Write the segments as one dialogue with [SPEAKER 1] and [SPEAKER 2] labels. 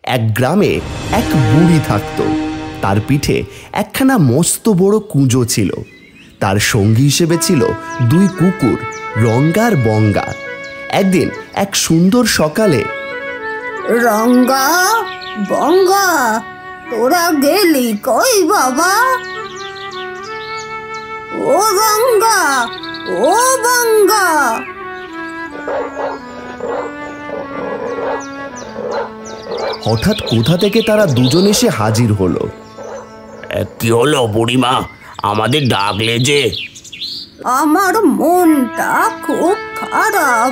[SPEAKER 1] এক গ্রামে এক বুড়ি থাকত। তার পিঠে একখানা মস্ত বড় কুঁজো ছিল। তার সঙ্গী হিসেবে ছিল দুই কুকুর, রঙ্গা আর বঙ্গা। একদিন এক সুন্দর সকালে,
[SPEAKER 2] রঙ্গা, বঙ্গা, তোরা গেলি কই বাবা? ও রঙ্গা, ও বঙ্গা।
[SPEAKER 1] হঠাৎ কোথা থেকে তারা দুজন এসে হাজির হলো।
[SPEAKER 3] কি হলো বুড়িমা, আমাদের ডাকলে যে?
[SPEAKER 2] আমার মনটা খুব খারাপ।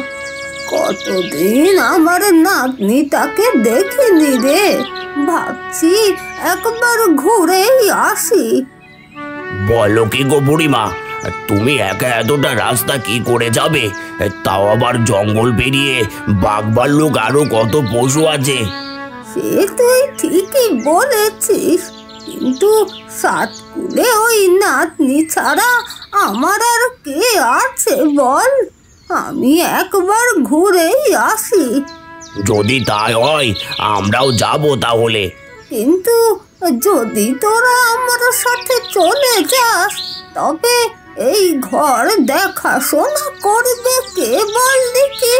[SPEAKER 2] কতদিন আমার নাতনিটাকে দেখিনি রে। ভাবছি একবার ঘুরেই আসি।
[SPEAKER 3] বলো কি গো বুড়িমা, তুমি একা এতটা রাস্তা কি করে যাবে? তাও আবার জঙ্গল পেরিয়ে, বাঘ ভাল্লুক আরো কত পশু আছে।
[SPEAKER 2] সে তুই ঠিকই বলেছিস, কিন্তু সাতকুলে ওই নাতনি ছাড়া আমার আর কে আছে বল? আমি একবার ঘুরেই আসি।
[SPEAKER 3] যদি তাই হয় আমরাও যাব তাহলে।
[SPEAKER 2] কিন্তু যদি তোরা আমার সাথে চলে যাস, তবে এই ঘর দেখাশোনা করবে কে বল দেখি?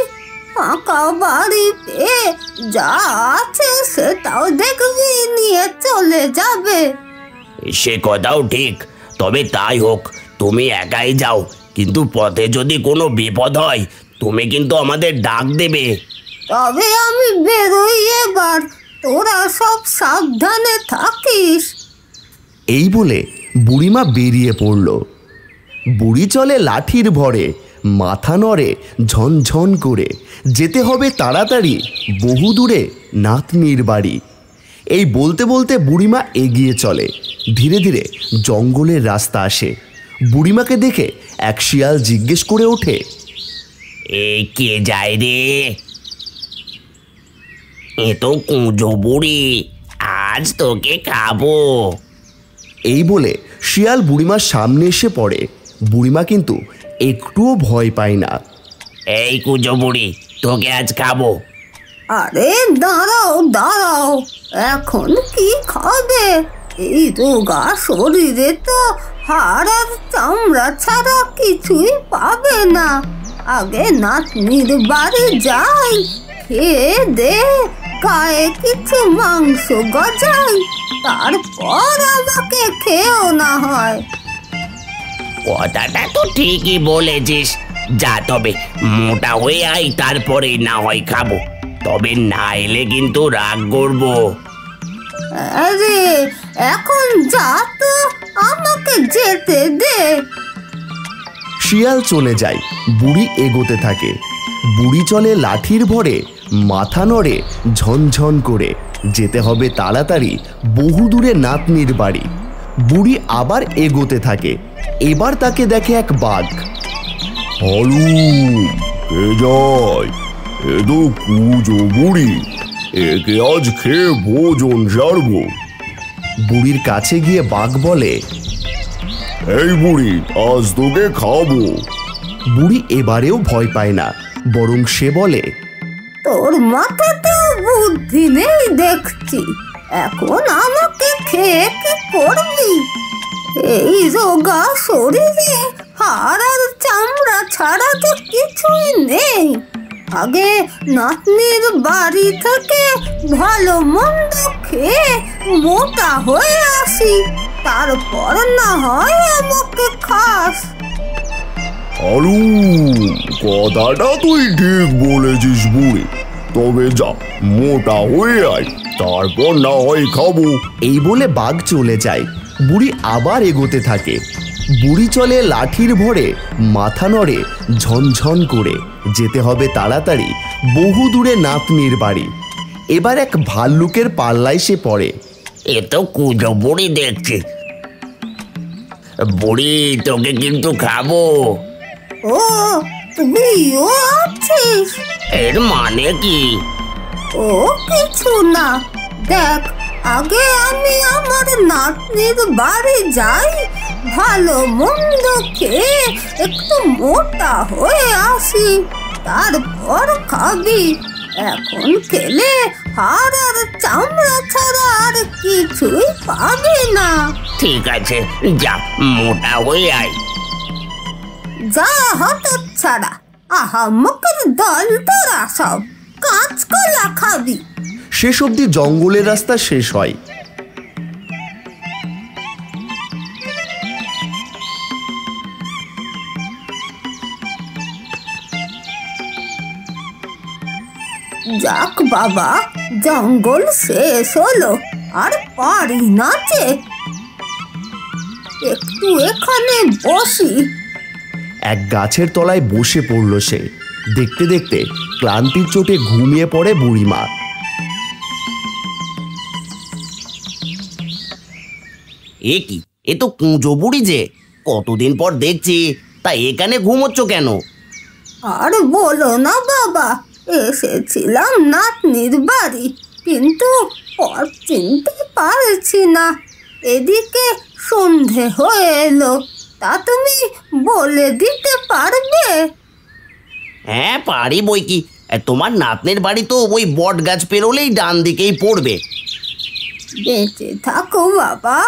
[SPEAKER 2] ফাঁকা বাড়ি পেয়ে যা আছে সেটাও দেখবি, নিয়ে চলে যাবে।
[SPEAKER 3] সে কথাও ঠিক, তবে তাই হোক, তুমি একাই যাও, কিন্তু পথে যদি কোনো বিপদ হয় তুমি কিন্তু আমাদের ডাক দেবে।
[SPEAKER 2] তবে আমি বেরোই এবার, তোরা সব সাবধানে থাকিস।
[SPEAKER 1] এই বলে বুড়িমা বেরিয়ে পড়ল। বুড়ি চলে লাঠির ভরে, মাথা নড়ে ঝনঝন করে। যেতে হবে তাড়াতাড়ি, বহু দূরে নাতনির বাড়ি। এই বলতে বলতে বুড়িমা এগিয়ে চলে। ধীরে ধীরে জঙ্গলের রাস্তা আসে। বুড়িমাকে দেখে এক শিয়াল জিজ্ঞেস করে ওঠে,
[SPEAKER 3] এই কে যায় রে? এ তো কুঁজো বুড়ি, আজ তোকে খাবো।
[SPEAKER 1] এই বলে শিয়াল বুড়িমার সামনে এসে পড়ে। বুড়িমা কিন্তু একটুও ভয় পায় না।
[SPEAKER 3] এই কুঁজো বুড়ি, তোকে আজ খাবো।
[SPEAKER 2] আরে দাঁড়াও দাঁড়াও, এখন কি খাবে? এই রোগা শরীরে তো হাড় আর চামড়া ছাড়া কিছুই পাবে না। আগে নাতনির বাড়ি যাই, খেয়ে দে, গায়ে কিছু মাংস গজাই, তারপর আমাকে খেয়েও না হয়।
[SPEAKER 3] কথাটা তো ঠিকই বলেছিস, যা তবে মোটা হয়ে আই, তারপরে না হয় খাবো, তবে না এলে কিন্তু রাগ করবো।
[SPEAKER 2] আরে এখন যা তো, আমাকে যেতে দে।
[SPEAKER 1] শিয়াল চলে যায়। বুড়ি এগোতে থাকে। বুড়ি চলে লাঠির ভরে, মাথা নড়ে ঝনঝন করে। যেতে হবে তাড়াতাড়ি, বহু দূরে নাতনির বাড়ি। বুড়ি আবার এগোতে থাকে। এবার তাকে দেখে এক বাঘ।
[SPEAKER 4] হলু কে যায়? এ তো কুঁজো বুড়ি, একে আজ খেয়ে ভোজন সারবো।
[SPEAKER 1] বুড়ির কাছে গিয়ে বাঘ বলে,
[SPEAKER 4] এই বুড়ি, আজ তোকে খাবো।
[SPEAKER 1] বুড়ি এবারেও ভয় পায় না, বরং সে বলে,
[SPEAKER 2] তোর মাথাতে বুদ্ধি নেই দেখছি। এখন আমাকে খেয়ে কি করবি? এই রোগা শরীরে হাড় আর চামড়া ছাড়া তো কিছুই নেই। আগে নাতনির বাড়ি থেকে ভালো মন্দ খেয়ে মোটা হয়ে আসি, তারপর না হয় আমাকে খাস।
[SPEAKER 4] আলু, কথাটা তুই ঠিক বলেছিস বুড়ি, তবে যা, মোটা হয়ে আয়, তারপর না হয় খাবো।
[SPEAKER 1] এই বলে বাঘ চলে যায়। বুড়ি আবার এগোতে থাকে। বুড়ি চলে লাঠির ভরে, মাথা নড়ে ঝনঝন করে। যেতে হবে তাড়াতাড়ি, বহু দূরে নাতনির বাড়ি। এবার এক ভাল্লুকের পাল্লায় সে পড়ে।
[SPEAKER 3] এ তো কুঁজো বুড়ি দেখছি। বুড়ি, তোকে কিন্তু খাবো।
[SPEAKER 2] ও, তুইও আছিস?
[SPEAKER 3] এর মানে কি?
[SPEAKER 2] ও কিছু না, দেখ, আগে আমি আমার নাতনির বাড়ি যাই, ভালো মন্দ খেয়ে একটু মোটা হয়ে আসি, তারপর খাবি। এখন খেলে হাড় আর চামড়া ছাড়া আর কিছুই পাবি না।
[SPEAKER 3] ঠিক আছে, যা মোটা হয়ে আয়।
[SPEAKER 2] যা হতচ্ছাড়া, আহাম্মকের দল তোরা সব, কাঁচকলা খাবি।
[SPEAKER 1] শেষ অবধি জঙ্গলের রাস্তা শেষ হয়।
[SPEAKER 2] যাক বাবা, জঙ্গল শেষ হলো, আর পারি না যে, একটু এখানে বসি।
[SPEAKER 1] এক গাছের তলায় বসে পড়ল সে। দেখতে দেখতে ক্লান্তির চোটে ঘুমিয়ে পড়ে বুড়িমা।
[SPEAKER 3] এ কি, এ তো কুঁজো বুড়ি যে, কতদিন পর দেখছি, তা এখানে ঘুমোচ্ছ কেন?
[SPEAKER 2] আর বলো না বাবা, এসেছিলাম নাতনির বাড়ি, কিন্তু পথ চিনতে পারছি না। এদিকে সন্ধে হয়ে এলো, তা তুমি বলে দিতে পারবে?
[SPEAKER 3] হ্যাঁ পারি বই কি। তোমার নাতনের বাড়ি তো ওই বট গাছ পেরোলেই ডান দিকেই পড়বে।
[SPEAKER 2] বেঁচে থাকো বাবা,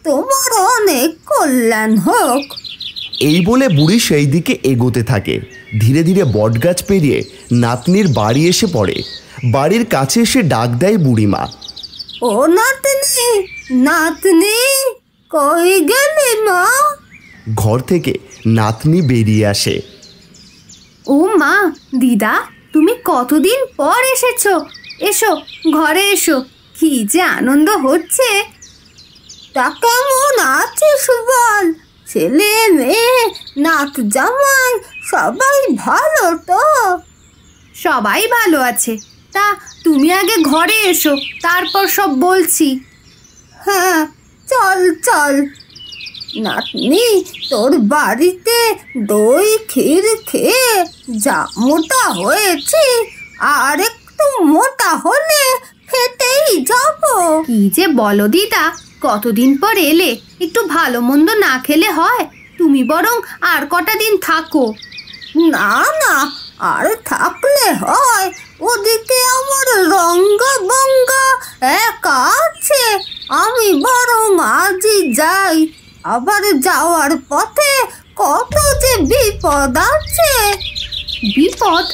[SPEAKER 2] তোমার অনেক কল্যাণ হোক।
[SPEAKER 1] এই বলে বুড়ি সেই দিকে এগোতে থাকে। ধীরে ধীরে বটগাছ পেরিয়ে নাতনির বাড়ি এসে পড়ে। বাড়ির কাছে এসে ডাক দেয় বুড়িমা।
[SPEAKER 2] ও নাতনি, নাতনি, কই গেলি মা?
[SPEAKER 1] ঘর থেকে নাতনি বেরিয়ে আসে।
[SPEAKER 5] ও মা, দিদা, তুমি কতদিন পর এসেছো। এসো, ঘরে এসো, কি যে আনন্দ হচ্ছে।
[SPEAKER 2] তা কেমন আছিস বল? ছেলে মেয়ে নাত জামাই সবাই ভালো তো?
[SPEAKER 5] সবাই ভালো আছে। তা তুমি আগে ঘরে এসো, তারপর সব বলছি।
[SPEAKER 2] হ্যাঁ, চল চল। নাতনি, তোর বাড়িতে দই ক্ষীর খেয়ে যা মোটা হয়েছি, আর একটু মোটা হলে ফেটেই যাব।
[SPEAKER 5] কি যে বলো দিদা, কতদিন পর এলে, একটু ভালো মন্দ না খেলে হয়? তুমি বরং আর কটা দিন থাকো।
[SPEAKER 2] না না, আর থাকলে হয়? ওদিকে আমার রঙ্গা বঙ্গা একা আছে, আমি বরং আজই যাই। আবার যাওয়ার পথে কত যে বিপদ আছে।
[SPEAKER 5] বিপদ?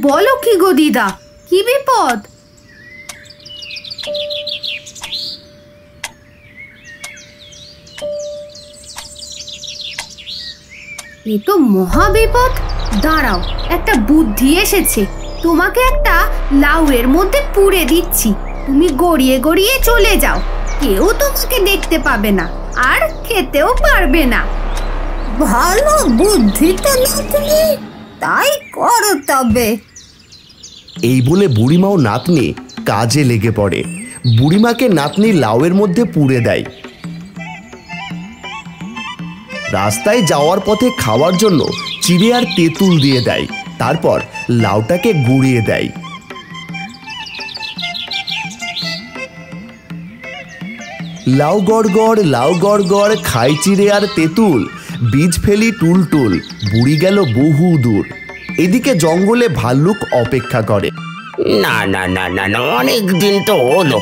[SPEAKER 5] বলো কি গো দিদা, কি বিপদ? এ তো মহা বিপদ। দাঁড়াও, একটা বুদ্ধি এসেছে। তোমাকে একটা লাউয়ের মধ্যে পুরে দিচ্ছি, তুমি গড়িয়ে গড়িয়ে চলে যাও। কেউ তোমাকে দেখতে পাবে না, আর খেতেও পারবে না।
[SPEAKER 2] ভালো বুদ্ধি তো নাতনি, তাই করো তবে।
[SPEAKER 1] এই বলে বুড়িমা ও নাতনি কাজে লেগে পড়ে। বুড়িমাকে নাতনি লাউয়ের মধ্যে পুরে দেয়। রাস্তায় যাওয়ার পথে খাওয়ার জন্য চিড়ে আর তেঁতুল দিয়ে দেয়। তারপর লাউটাকে গুঁড়িয়ে দেয়। লাউ গড় গড়, লাউ গড় গড়, খাই চিড়ে আর তেঁতুল, বীজ ফেলি টুল টুল, বুড়ি গেল বহু দূর। এদিকে জঙ্গলে ভাল্লুক অপেক্ষা করে।
[SPEAKER 3] না না না না না, অনেক দিন তো হলো,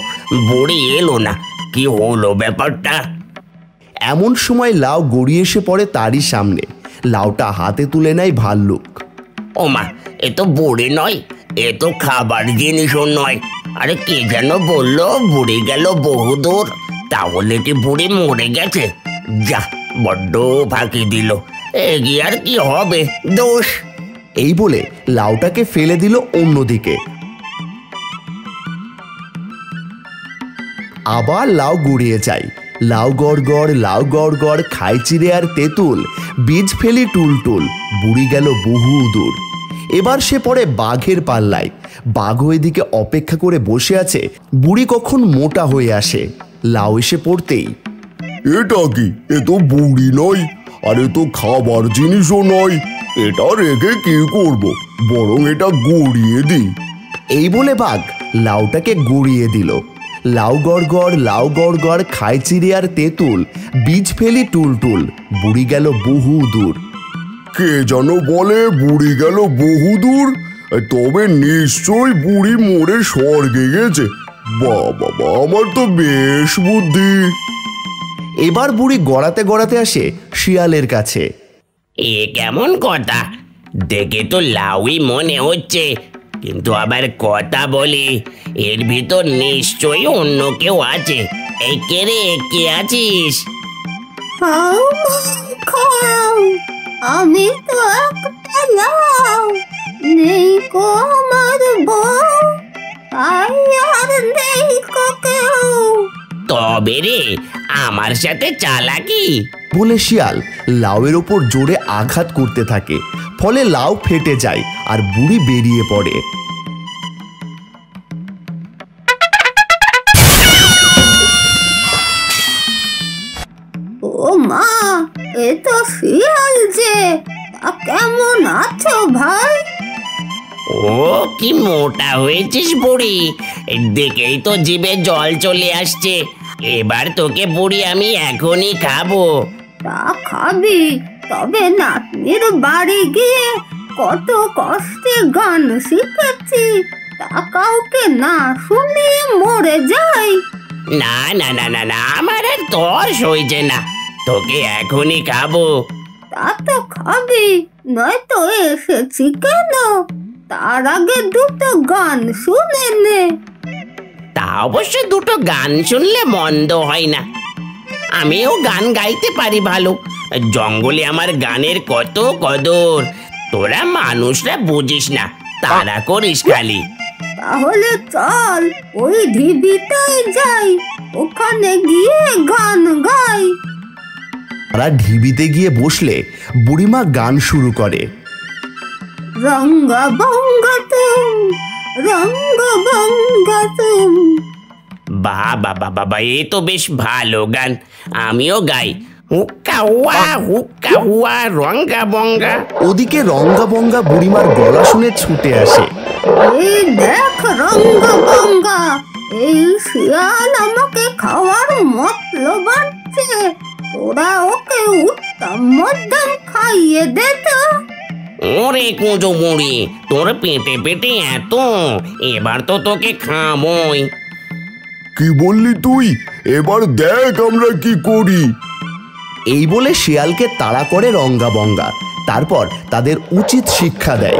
[SPEAKER 3] বুড়ি এলো না, কি হলো ব্যাপারটা?
[SPEAKER 1] এমন সময় লাউ গড়িয়ে এসে পড়ে তারই সামনে। লাউটা হাতে তুলে নেয় ভাল্লুক।
[SPEAKER 3] ওমা, এ তো বুড়ি নয়, এ তো খাবার জিনিসও নয়। আরে কে যেন বললো বুড়ি গেল বহুদূর, তাহলে কি বুড়ি মরে গেছে? যা, বড্ড ফাঁকি দিল, এগিয়ে আর কি হবে, দোষ।
[SPEAKER 1] এই বলে লাউটাকে ফেলে দিল অন্যদিকে। আবার লাউ গুড়িয়ে যায়। লাউ গড় গড়, লাউ গড় গড়, খাই চিড়ে আর তেঁতুল, বীজ ফেলি টুল টুল, বুড়ি গেল বহু দূর। এবার সে পড়ে বাঘের পাল্লায়। বাঘ ওইদিকে অপেক্ষা করে বসে আছে বুড়ি কখন মোটা হয়ে আসে। লাউ এসে পড়তেই,
[SPEAKER 4] এটা কি? এ তো বুড়ি নয়, আর এ তো খাবার জিনিসও নয়। এটা রেখে কি করব, বরং এটা গুঁড়িয়ে দিই।
[SPEAKER 1] এই বলে বাঘ লাউটাকে গুঁড়িয়ে দিল। লাউ গড় গড়, লাউ গড় গড়, খাই চিড়ে আর তেঁতুল, বীজ ফেলি টুল টুল, বুড়ি গেল বহু দূর।
[SPEAKER 4] কে যেন বলে বুড়ি গেল বহু দূর, তবে নিশ্চয় বুড়ি মরে স্বর্গে গেছে। বাবা, আমার তো বেশ বুদ্ধি।
[SPEAKER 1] এবার বুড়ি গড়াতে গড়াতে আসে শিয়ালের কাছে।
[SPEAKER 3] এ কেমন কথা? দেখে তো লাউই মনে হচ্ছে, কিন্তু আবার কথা বলি। এর ভিতর নিশ্চয়ই অন্য কেউ আছে। এই কে রে, কে আছিস?
[SPEAKER 2] খাও খাও, আমি তো একটা লাউ, নেই কো আমার বউ, তাই আর নেই কো কেউ।
[SPEAKER 3] তবে রে, আমার সাথে চালাকি?
[SPEAKER 1] বলে শিয়াল লাউয়ের ওপর জোরে আঘাত করতে থাকে, ফলে লাউ ফেটে যায় আর বুড়ি বেরিয়ে পড়ে।
[SPEAKER 2] ও মা, এ তো শিয়াল যে, তা কেমন আছো ভাই?
[SPEAKER 3] ও কি মোটা হয়েছিস বুড়ি, দেখেই তো জিভে জল চলে আসছে। এবার তোকে বুড়ি আমি এখনই খাবো।
[SPEAKER 2] তা খাবি, তবে নাতনির বাড়ি গিয়ে কত কষ্টে গান শিখেছি, তা কাউকে না শুনিয়ে মরে যাই।
[SPEAKER 3] না না না না না, আমার আর তর্স হয়েছে না, তোকে এখনই খাবো।
[SPEAKER 2] তা তো খাবি, নয়তো এসেছি কেন? তার আগে দুটো গান শুনে নে।
[SPEAKER 3] তা অবশ্য দুটো গান শুনলে মন্দ হয় না। আমিও গান গাইতে পারি ভালো। জঙ্গলে আমার গানের কত কদর, তোরা মানুষরা বুঝিস না, তারা করিস খালি।
[SPEAKER 2] তাহলে চল ওই ঢিবিটায় যাই, ওখানে গিয়ে গান গাই।
[SPEAKER 1] তারা ঢিবিতে গিয়ে বসলে বুড়িমা গান শুরু করে।
[SPEAKER 2] রঙ্গা বঙ্গা তুম, রঙ্গা বঙ্গা তুম।
[SPEAKER 3] বাবা বাবা, এ তো বেশ ভালো গান, আমিও গাই। হুক্কা হুয়া রঙ্গা বঙ্গা।
[SPEAKER 1] ওদিকে রঙ্গা বঙ্গা বুড়িমার গলা শুনে ছুটে আসে।
[SPEAKER 2] এই দেখ রঙ্গা বঙ্গা, এই শিয়াল আমাকে খাওয়ার মতলব বাড়ছে, তোরা ওকে উত্তম মধ্যম খাইয়ে দে তো।
[SPEAKER 3] ওরে কুঁজো বুড়ি, তোর পেটে পেটে এত, এবার তো তোকে খাবই।
[SPEAKER 4] কি বললি তুই? এবার দেখ আমরা কি করি।
[SPEAKER 1] এই বলে শিয়ালকে তাড়া করে রঙ্গা বঙ্গা, তারপর তাদের উচিত শিক্ষা দেয়।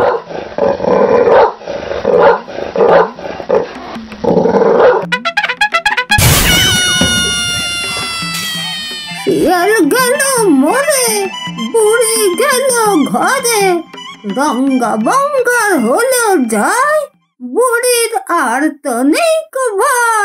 [SPEAKER 2] শিয়াল গেল মরে, বুড়ি গেল ঘরে, রঙ্গা বঙ্গার হলো যায়, বুড়ির আর তো নেই কো ভয়।